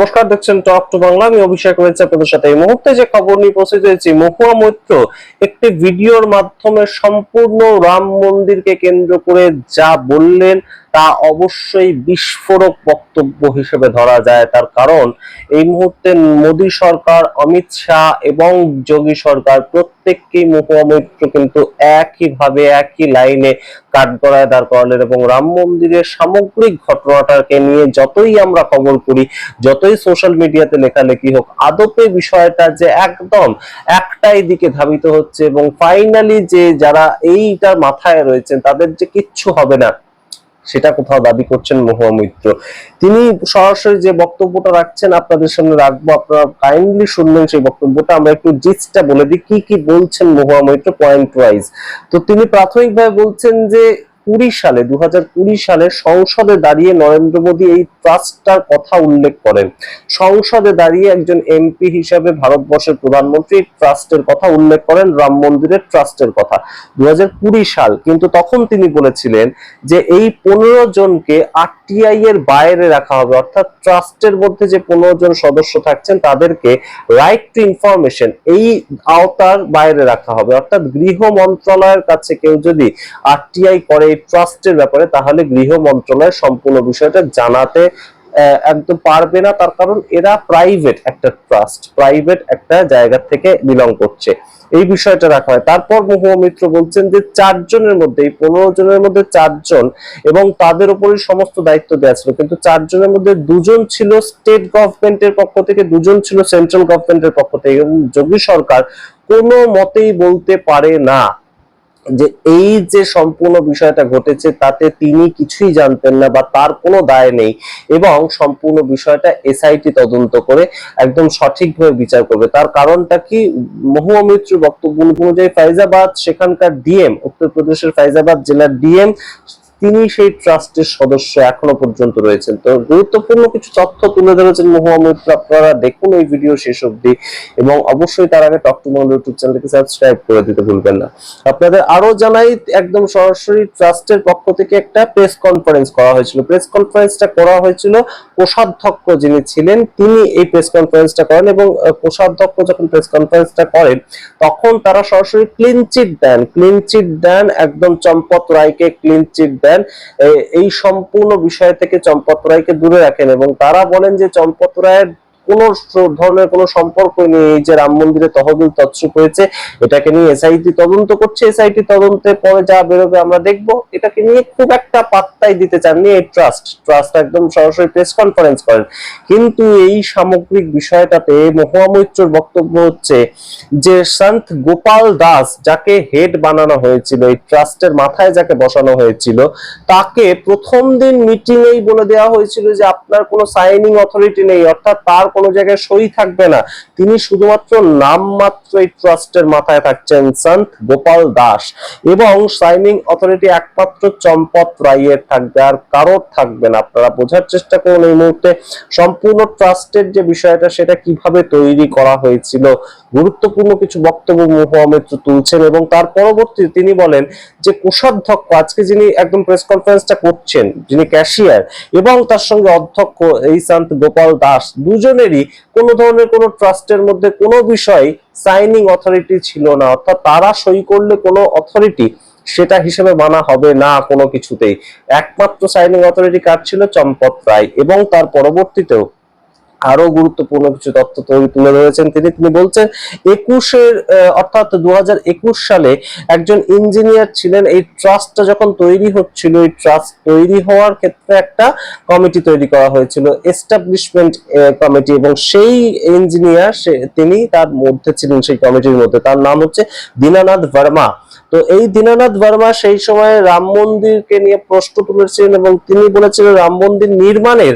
নমস্কার, দেখছেন talk to Bangla. আমি অভিষেক রয়েছে আপনাদের সাথে। এই মুহূর্তে যে খবর নিয়ে উপস্থিত হয়েছি, মহুয়া মৈত্র একটি ভিডিওর মাধ্যমে সম্পূর্ণ রাম মন্দিরকে কেন্দ্র করে যা বললেন তা অবশ্যই বিস্ফোরক বক্তব্য হিসেবে ধরা যায়। তার কারণ এই মুহূর্তে মোদী সরকার, অমিত শাহ এবং যোগী সরকার প্রত্যেককেই মহুয়া মৈত্র কিন্তু একইভাবে একই লাইনে কাঠগড়ায় দাঁড় করালেন এবং রাম মন্দিরের সামগ্রিক ঘটনাটাকে নিয়ে যতই আমরা খবর করি, যতই সোশ্যাল মিডিয়াতে লেখালেখি হোক, আদপে বিষয়টা যে একদম একটাই দিকে ধাবিত হচ্ছে এবং ফাইনালি যে যারা এইটার মাথায় রয়েছেন তাদের যে কিচ্ছু হবে না সেটা কোথাও দাবি করছেন মহুয়া মৈত্র। তিনি সরাসরি যে বক্তব্যটা রাখছেন আপনাদের সামনে রাখবো, আপনারা কাইন্ডলি শুনবেন সেই বক্তব্যটা। আমরা একটু জিস্টটা বলে দিই কি কি বলছেন মহুয়া মৈত্র পয়েন্ট ওয়াইজ। তো তিনি প্রাথমিকভাবে বলছেন যে 2020 সালে সংসদে দাঁড়িয়ে নরেন্দ্র মোদী এই ট্রাস্টটার কথা উল্লেখ করেন। সংসদে দাঁড়িয়ে একজন এমপি হিসাবে ভারতবর্ষের প্রধানমন্ত্রী ট্রাস্টের কথা উল্লেখ করেন, রাম মন্দিরের ট্রাস্টের কথা। 2020 সাল, কিন্তু তখন তিনি বলেছিলেন যে এই 15 জনকে আরটিআই এর বাইরে রাখা হবে, অর্থাৎ ট্রাস্টের মধ্যে যে 15 জন সদস্য থাকছেন তাদেরকে রাইট টু ইনফরমেশন এই আওতার বাইরে রাখা হবে। অর্থাৎ গৃহ মন্ত্রণালয়ের কাছে কেউ যদি আরটিআই করে এই ট্রাস্টের ব্যাপারে, তাহলে গৃহ মন্ত্রণালয় সম্পূর্ণ বিষয়টা জানাতে একদম পারবে না। তার কারণ এরা প্রাইভেট একটা ট্রাস্ট, প্রাইভেট একটা জায়গা থেকে বিলং করছে। এই বিষয়টা রাখা হয়। তারপর মহুয়া মৈত্র বলছেন যে 4 জনের মধ্যে, এই 15 জনের মধ্যে 4 জন এবং তাদের উপরই সমস্ত দায়িত্ব দেওয়া ছিল, কিন্তু 4 জনের মধ্যে 2 জন ছিল স্টেট গভর্নমেন্টের পক্ষ থেকে, 2 জন ছিল সেন্ট্রাল গভর্নমেন্টের পক্ষ থেকে। এবং যোগী সরকার কোনো মতেই বলতে পারে না যে এই যে সম্পূর্ণ বিষয়টা ঘটেছে তাতে তিনি কিছুই জানতেন না বা তার কোনো দায় নেই, এবং সম্পূর্ণ বিষয়টা এসআইটি তদন্ত করে একদম সঠিকভাবে বিচার করবে। তার কারণটা কি? মহুয়া মৈত্র বক্তব্য অনুযায়ী ফাইজাবাদ, সেখানকার ডিএম, উত্তরপ্রদেশের ফাইজাবাদ জেলার ডিএম, তিনি সেই ট্রাস্টের সদস্য এখনো পর্যন্ত রয়েছেন। তো গুরুত্বপূর্ণ কিছু তথ্য তুলে ধরেছেন মহুয়া মৈত্র। আপনারা দেখুন এই ভিডিও শেষ অবধি এবং অবশ্যই তার আগে টক টু বাংলা ইউটিউব চ্যানেলকে সাবস্ক্রাইব করে দিতে ভুলবেন না। আপনাদের আরো জানাই, একদম সরাসরি ট্রাস্টের পক্ষ থেকে একটা প্রেস কনফারেন্স করা হয়েছিল। প্রেস কনফারেন্সটা করা হয়েছিল কোষাধ্যক্ষ যিনি ছিলেন তিনি এই প্রেস কনফারেন্সটা করেন, এবং কোষাধ্যক্ষ যখন প্রেস কনফারেন্সটা করেন তখন তারা সরাসরি ক্লিন চিট দেন একদম চম্পত রায়কে ক্লিন চিট দেন। এই সম্পূর্ণ বিষয় থেকে চম্পত রায়কে দূরে রাখেন এবং তারা বলেন যে চম্পত রায়ের কোন ধরনের কোনো সম্পর্ক নেই। এই যে রাম মন্দিরে তহবিল তছরূপ হয়েছে এটাকে নিয়ে এসআইটি তদন্ত করছে, এসআইটি তদন্তের পরে যা বেরোবে আমরা দেখব। এটাকে নিয়ে খুব একটা পাত্তাই দিতে চাননি এই ট্রাস্ট একদম সরাসরি প্রেস কনফারেন্স করেন। কিন্তু এই সামগ্রিক বিষয়টাতে মহুয়া মৈত্রর বক্তব্য হচ্ছে যে সন্ত গোপাল দাস যাকে হেড বানানো হয়েছিল, এই ট্রাস্টের মাথায় যাকে বসানো হয়েছিল, তাকে প্রথম দিন মিটিং এই বলে দেওয়া হয়েছিল যে আপনার কোনো সাইনিং অথরিটি নেই, অর্থাৎ তার কোনো জায়গায় সই থাকবে না, তিনি শুধুমাত্র নামমাত্র এই ট্রাস্টের মাথায় থাকছেন সন্ত গোপাল দাস, এবং সাইনিং অথরিটি একমাত্র চম্পত রায়ের থাকবে, আর কারোর থাকবে না। আপনারা বোঝার চেষ্টা করুন এই মুহূর্তে সম্পূর্ণ ট্রাস্টের যে বিষয়টা সেটা কিভাবে তৈরি করা হয়েছিল। গুরুত্বপূর্ণ কিছু বক্তব্য মহুয়া মৈত্র তুলছেন এবং তার পরবর্তীতে তিনি বলেন যে কোষাধ্যক্ষ আজকে যিনি একদম প্রেস কনফারেন্সটা করছেন, যিনি ক্যাশিয়ার, এবং তার সঙ্গে অধ্যক্ষ এই সন্ত গোপাল দাস, দুজনেরই কোনো ধরনের কোনো ট্রাস্টের মধ্যে কোনো বিষয় সাইনিং অথরিটি ছিল না, অর্থাৎ তারা সই করলে কোনো অথরিটি সেটা হিসেবে মানা হবে না কোনো কিছুতেই। একমাত্র সাইনিং অথরিটি কার ছিল? চম্পত রায়। এবং তার পরবর্তীতেও আরো গুরুত্বপূর্ণ কিছু তথ্য তুলে ধরেছেন তিনি বলছেন 2021 সালে একজন ইঞ্জিনিয়ার ছিলেন। এই ট্রাস্টটা যখন তৈরি হচ্ছিল, এই ট্রাস্ট তৈরি হওয়ার ক্ষেত্রে একটা কমিটি তৈরি করা হয়েছিল, এস্টাবলিশমেন্ট কমিটি, এবং সেই ইঞ্জিনিয়ার তিনি তার মধ্যে ছিলেন, সেই কমিটির মধ্যে। তার নাম হচ্ছে দীনানাথ ভার্মা। তো এই দীনানাথ ভার্মা সেই সময় রাম মন্দিরকে নিয়ে প্রশ্ন তুলেছিলেন এবং তিনি বলেছিলেন রাম মন্দির নির্মাণের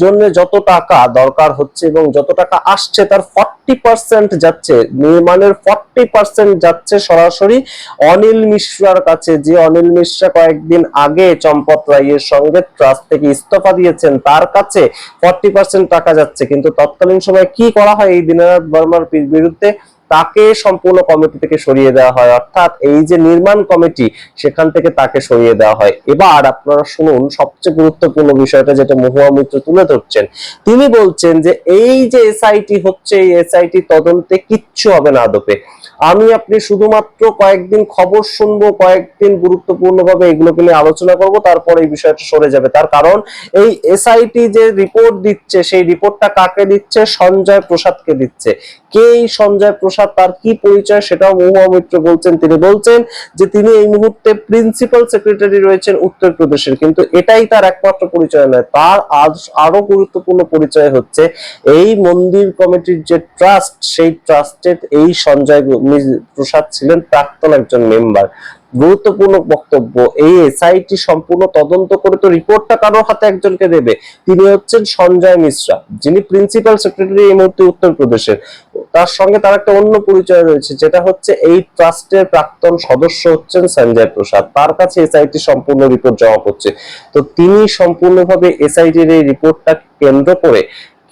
জন্য যত টাকা দরকার হচ্ছে এবং যত টাকা আসছে তার 40% যাচ্ছে, নির্মাণের 40% যাচ্ছে সরাসরি অনিল মিশ্রার কাছে, যে অনিল মিশ্রা কয়েকদিন আগে চম্পত রায়ের সঙ্গে ট্রাস্ট থেকে ইস্তফা দিয়েছেন, তার কাছে 40% টাকা যাচ্ছে। কিন্তু তৎকালীন সময় কি করা হয় এই দীনানাথ ভার্মার বিরুদ্ধে? তাকে সম্পূর্ণ কমিটি থেকে সরিয়ে দেওয়া হয়, অর্থাৎ এই যে নির্মাণ কমিটি সেখান থেকে তাকে সরিয়ে দেওয়া হয়। এবার আপনারা শুনুন সবচেয়ে গুরুত্বপূর্ণ বিষয়টা যেটা মহুয়া মৈত্র তুলে ধরছেন। তিনি বলছেন যে এই যে এসআইটি হচ্ছে, এই এসআইটি তদন্তে কিচ্ছু হবে না আদপে। আমি আপনি শুধুমাত্র কয়েকদিন খবর শুনবো, কয়েকদিন গুরুত্বপূর্ণভাবে এগুলোকে নিয়ে আলোচনা করব, তারপর এই বিষয়টা সরে যাবে। তার কারণ এই এসআইটি যে রিপোর্ট দিচ্ছে, সেই রিপোর্টটা কাকে দিচ্ছে? সঞ্জয় প্রসাদকে দিচ্ছে। কে এই সঞ্জয় প্রসাদ, তার কি পরিচয় সেটাও মহুয়া মৈত্র বলছেন। তিনি বলছেন যে তিনি এই মুহূর্তে প্রিন্সিপাল সেক্রেটারি রয়েছেন উত্তরপ্রদেশের, কিন্তু এটাই তার একমাত্র পরিচয় নয়। তার আরো গুরুত্বপূর্ণ পরিচয় হচ্ছে এই মন্দির কমিটির যে ট্রাস্ট, সেই ট্রাস্টের এই সঞ্জয় প্রসাদ ছিলেন প্রাক্তন একজন মেম্বার। গুরুত্বপূর্ণ বক্তব্য। এই এসআইটি সম্পূর্ণ তদন্ত করে তো রিপোর্টটা কারোর হাতে একজনকে দেবে, তিনি হচ্ছেন সঞ্জয় মিশ্রা, যিনি প্রিন্সিপাল সেক্রেটারি এই মুহূর্তে উত্তরপ্রদেশের। তার সঙ্গে তার একটা অন্য পরিচয় রয়েছে, যেটা হচ্ছে এই ট্রাস্টের প্রাক্তন সদস্য হচ্ছেন সঞ্জয় প্রসাদ। তার কাছে এসআইটি সম্পূর্ণ রিপোর্ট জমা করছে। তো তিনি সম্পূর্ণভাবে এসআইটির এই রিপোর্টটা কেন্দ্র করে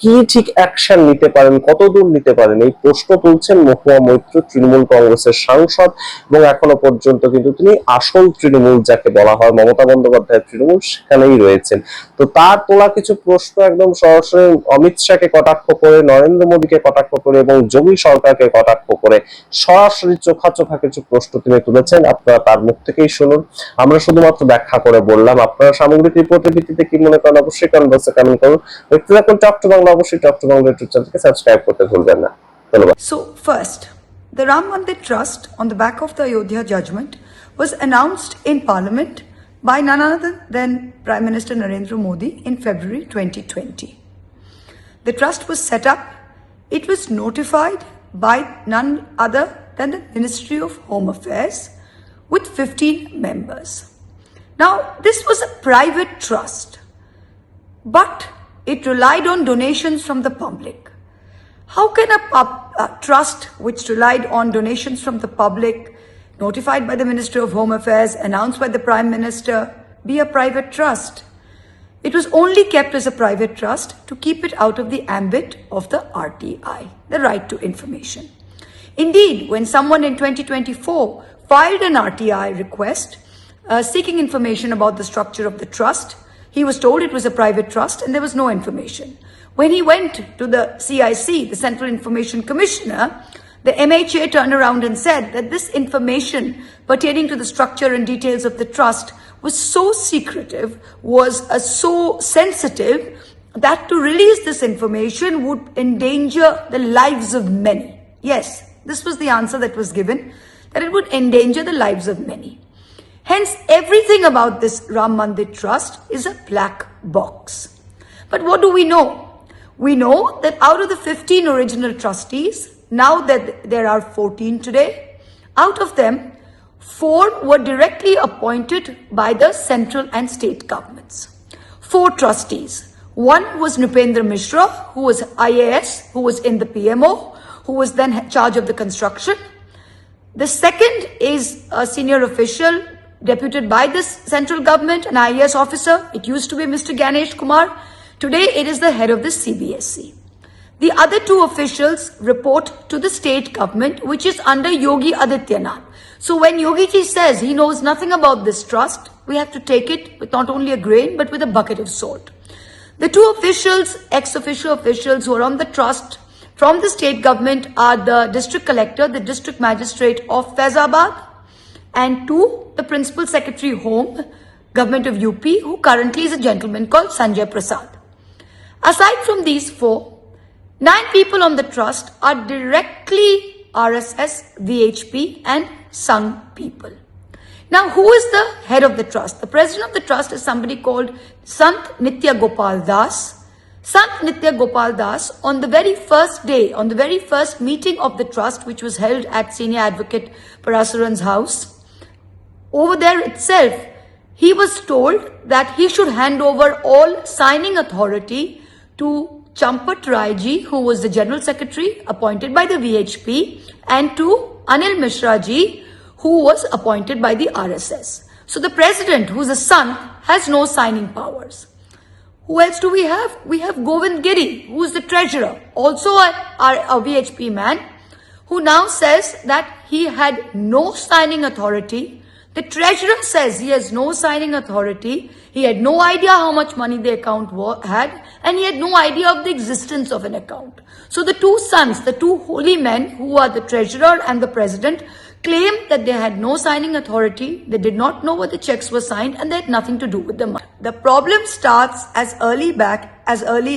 কি ঠিক অ্যাকশন নিতে পারেন, কতদূর নিতে পারেন, এই প্রশ্ন তুলছেন মহুয়া মৈত্র, তৃণমূল কংগ্রেসের সাংসদ, এবং এখনো পর্যন্ত কিন্তু তিনি আসল তৃণমূল যাকে বলা হয়, মমতা বন্দ্যোপাধ্যায়ের তৃণমূল, সেখানেই রয়েছেন। তো তার তোলা কিছু প্রশ্ন একদম সরাসরি অমিত শাহকে কটাক্ষ করে, নরেন্দ্র মোদীকে কটাক্ষ করে এবং যোগী সরকারকে কটাক্ষ করে সরাসরি চোখা কিছু প্রশ্ন তিনি তুলেছেন। আপনারা তার মুখ থেকেই শুনুন, আমরা শুধুমাত্র ব্যাখ্যা করে বললাম। আপনারা সামগ্রিক রিপোর্টের ভিত্তিতে কি মনে করেন অবশ্যই কমেন্ট বক্সে কমেন্ট করুন। দেখতে থাকুন টক টু বাংলা, অবশ্যই টক টু বাংলা ইউটিউব চ্যানেলকে সাবস্ক্রাইব করতে ভুলবেন না। ধন্যবাদ। So first, the Ram Mandir Trust on the back of the Ayodhya judgment was announced in Parliament by none other than Prime Minister Narendra Modi in February 2020. The trust was set up, it was notified by none other than the Ministry of Home Affairs with 15 members. Now, this was a private trust, but it relied on donations from the public. How can a trust which relied on donations from the public, notified by the Ministry of Home Affairs, announced by the Prime Minister, be a private trust? It was only kept as a private trust to keep it out of the ambit of the RTI, the right to information. Indeed, when someone in 2024 filed an RTI request seeking information about the structure of the trust, he was told it was a private trust and there was no information. When he went to the CIC, the Central Information Commissioner, the MHA turned around and said that this information pertaining to the structure and details of the trust was so secretive, was so sensitive, that to release this information would endanger the lives of many. Yes, this was the answer that was given, that it would endanger the lives of many. Hence, everything about this Ram Mandir Trust is a black box. But what do we know? We know that out of the 15 original trustees, now that there are 14 today, out of them, 4 were directly appointed by the central and state governments. 4 trustees. One was Nupendra Mishra, who was IAS, who was in the PMO, who was then in charge of the construction. The second is a senior official deputed by this central government, an IAS officer. It used to be Mr. Ganesh Kumar. Today, it is the head of the CBSE. The other 2 officials report to the state government, which is under Yogi Adityanath. So when Yogi ji says he knows nothing about this trust, we have to take it with not only a grain, but with a bucket of salt. The 2 officials, ex-officio officials who are on the trust from the state government are the district collector, the district magistrate of Faizabad, and 2, the principal secretary home, government of UP, who currently is a gentleman called Sanjay Prasad. Aside from these 4, 9 people on the trust are directly RSS, VHP and Sangh people. Now, who is the head of the trust? The president of the trust is somebody called Sant Nitya Gopal Das. Sant Nitya Gopal Das, on the very first day, on the very first meeting of the trust, which was held at Senior Advocate Parasuran's house, over there itself, he was told that he should hand over all signing authority to Champat Rai ji, who was the General Secretary appointed by the VHP, and to Anil Mishra ji, who was appointed by the RSS. So the president, who's a son, has no signing powers. Who else do we have? We have Govind Giri, who is the treasurer, also a VHP man, who now says that he had no signing authority. The treasurer says he has no signing authority. He had no idea how much money the account had, and he had no idea of the existence of an account. So the two sons, the two holy men, who are the treasurer and the president, claim that they had no signing authority, they did not know what the checks were signed, and they had nothing to do with the money. The problem starts as early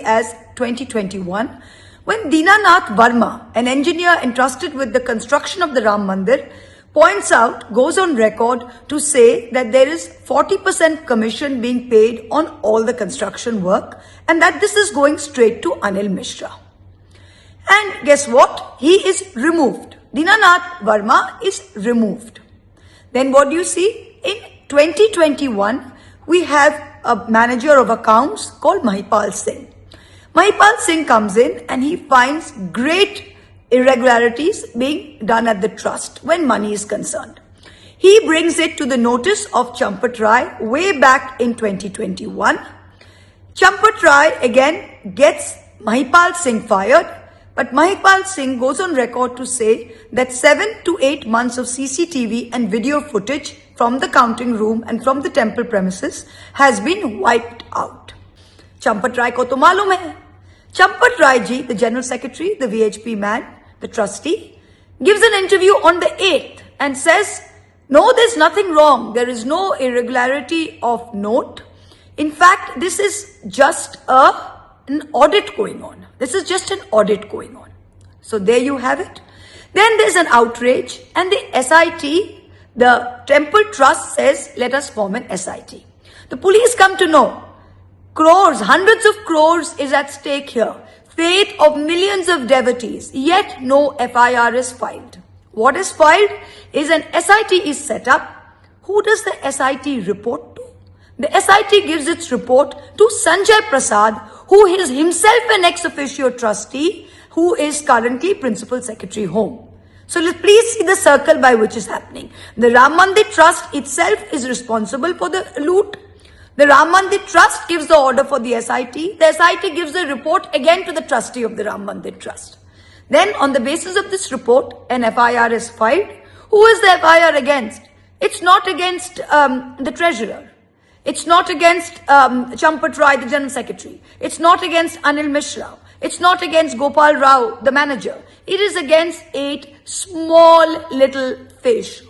as 2021, when Dinanath Verma, an engineer entrusted with the construction of the Ram Mandir, goes on record to say that there is 40% commission being paid on all the construction work, and that this is going straight to Anil Mishra. And guess what? He is removed. Dinanath Verma is removed. Then what do you see? In 2021, we have a manager of accounts called Mahipal Singh. Mahipal Singh comes in and he finds great irregularities being done at the trust when money is concerned. He brings it to the notice of Champat Rai way back in 2021. Champat Rai again gets Mahipal Singh fired, but Mahipal Singh goes on record to say that 7 to 8 months of CCTV and video footage from the counting room and from the temple premises has been wiped out. Champat Rai ko to malum hai. Champat Rai ji, the general secretary, the VHP man, the trustee, gives an interview on the 8th and says, no, there's nothing wrong. There is no irregularity of note. In fact, this is just an audit going on. This is just an audit going on. So there you have it. Then there's an outrage, and the SIT, the temple trust, says, let us form an SIT. The police come to know crores, hundreds of crores is at stake here. Fate of millions of devotees, yet no FIR is filed. What is filed is an SIT is set up. Who does the SIT report to? The SIT gives its report to Sanjay Prasad, who is himself an ex officio trustee, who is currently Principal Secretary Home. So please see the circle by which is happening. The Ram Mandir Trust itself is responsible for the loot. The Ram Mandir Trust gives the order for the SIT. The SIT gives the report again to the trustee of the Ram Mandir Trust. Then on the basis of this report, an FIR is filed. Who is the FIR against? It's not against the treasurer. It's not against Champat Rai, the general secretary. It's not against Anil Mishra. It's not against Gopal Rao, the manager. It is against 8 small little fish.